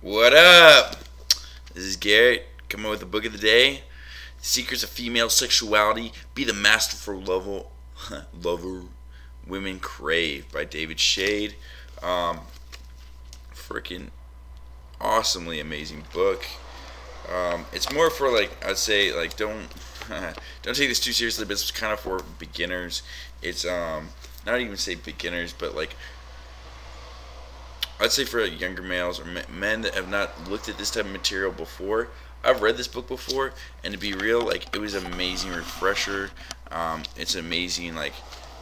What up? This is Garrett coming with the book of the day. Secrets of Female Sexuality. Be the masterful lover women crave by David Shade. Um, Freaking awesomely amazing book. It's more for like I'd say like don't take this too seriously, but it's kind of for beginners. It's not even say beginners, but like I'd say for younger males or men that have not looked at this type of material before. I've read this book before, and to be real, like it was an amazing refresher. It's amazing, like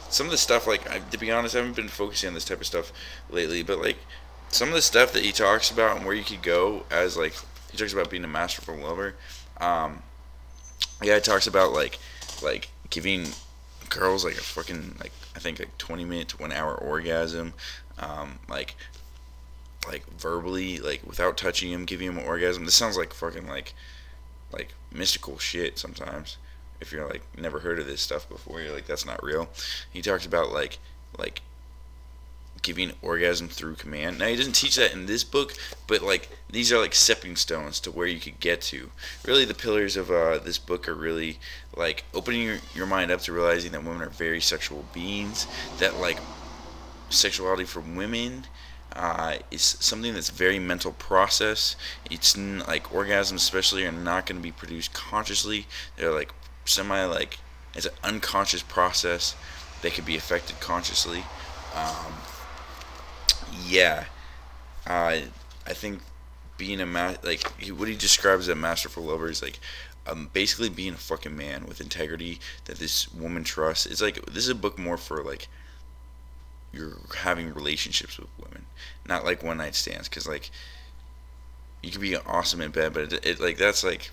some of the stuff. To be honest, I haven't been focusing on this type of stuff lately, but like some of the stuff that he talks about and where you could go as like he talks about being a masterful lover. Um, yeah, it talks about like giving girls like a fucking like I think like 20 minute to 1 hour orgasm. Like verbally, like without touching him, giving him an orgasm. This sounds like fucking like mystical shit sometimes. If you're like never heard of this stuff before, you're like that's not real. He talks about like giving orgasm through command. Now he doesn't teach that in this book, but like these are like stepping stones to where you could get to. Really, the pillars of this book are really like opening your mind up to realizing that women are very sexual beings. That like sexuality for women is something that's very mental process. It's like orgasms, especially, are not going to be produced consciously. They're like semi like it's an unconscious process that could be affected consciously. Um, yeah, I think being what he describes as a masterful lover is like basically being a fucking man with integrity that this woman trusts. It's like this is a book more for like you're having relationships with women, not like one night stands. Because like you can be awesome in bed, but it like that's like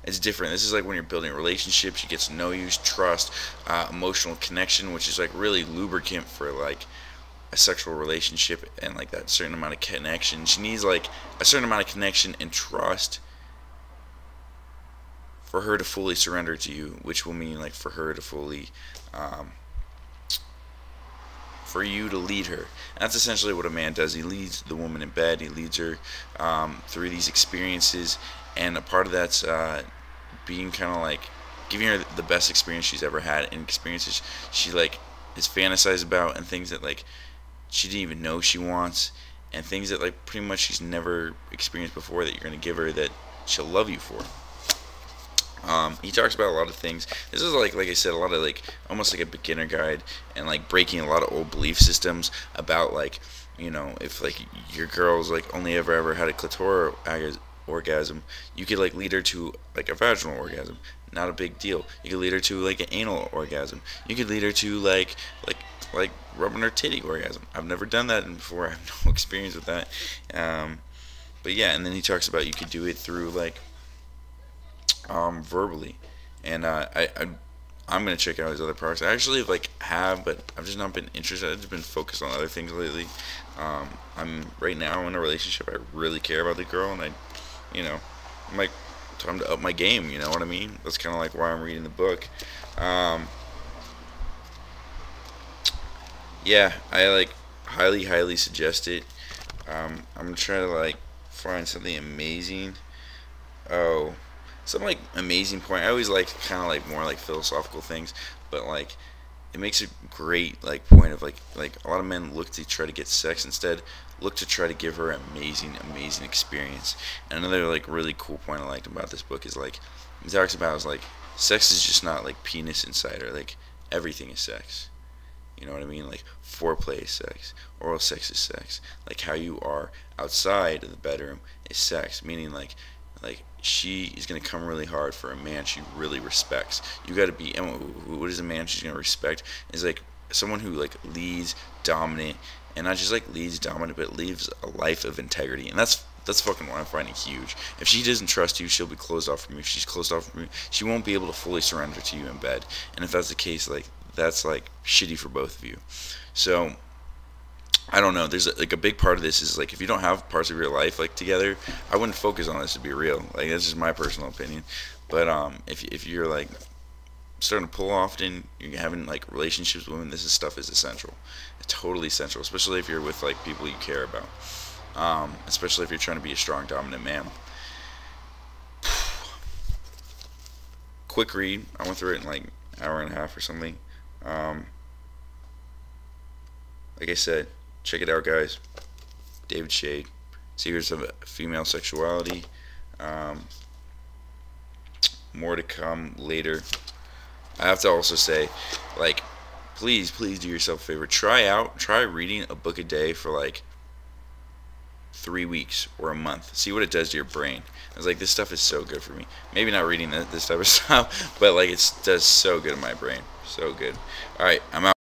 it's different. This is like when you're building relationships. You get to know you, trust, emotional connection, which is like really lubricant for like a sexual relationship and like that certain amount of connection. She needs like a certain amount of connection and trust for her to fully surrender to you, which will mean like for her to fully um, for you to lead her. And that's essentially what a man does. He leads the woman in bed. He leads her through these experiences, and a part of that's being kind of like giving her the best experience she's ever had, and experiences she like is fantasized about, and things that like she didn't even know she wants, and things that like pretty much she's never experienced before that you're gonna give her that she'll love you for. He talks about a lot of things. This is like I said, a lot of like almost like a beginner guide and like breaking a lot of old belief systems about like if like your girl's like only ever had a clitoral orgasm, you could like lead her to like a vaginal orgasm. Not a big deal. You could lead her to like an anal orgasm. You could lead her to like rubbing her titty orgasm. I've never done that before. I have no experience with that. But yeah, and then he talks about you could do it through like verbally, and I'm gonna check out his other products. I actually like have, but I've just not been interested. I've just been focused on other things lately. I'm right now in a relationship. I really care about the girl, and I'm like time to up my game. You know what I mean? That's kind of like why I'm reading the book. Um, yeah, I like highly suggest it. I'm trying to like find something amazing. Oh, some like amazing point. I always like kind of like more like philosophical things, but like it makes a great like point of like a lot of men look to try to get sex instead, look to try to give her an amazing experience. And another like really cool point I liked about this book is like he talks about is like sex is just not like penis inside her. Like everything is sex. You know what I mean? Like foreplay is sex, oral sex is sex. Like how you are outside of the bedroom is sex. Meaning like she is gonna come really hard for a man she really respects. You gotta be. And what is a man she's gonna respect? Is like someone who like leads, dominant, and not just like leads, dominant, but lives a life of integrity. And that's fucking what I'm finding huge. If she doesn't trust you, she'll be closed off from you. If she's closed off from you, she won't be able to fully surrender to you in bed. And if that's the case, like that's like shitty for both of you. So I don't know. There's like a big part of this is like if you don't have parts of your life like together, I wouldn't focus on this to be real. Like that's just my personal opinion. But if you're like starting to pull often, you're having like relationships with women, this is stuff is essential. It's totally essential, especially if you're with like people you care about. especially if you're trying to be a strong, dominant man. Quick read. I went through it in like an hour and a half or something. Like I said, check it out, guys. David Shade, Secrets of Female Sexuality. More to come later. I have to also say, like, please do yourself a favor. Try reading a book a day for like 3 weeks or a month. See what it does to your brain. I was like, this stuff is so good for me. Maybe not reading this type of stuff, but like it does so good in my brain. So good. All right, I'm out.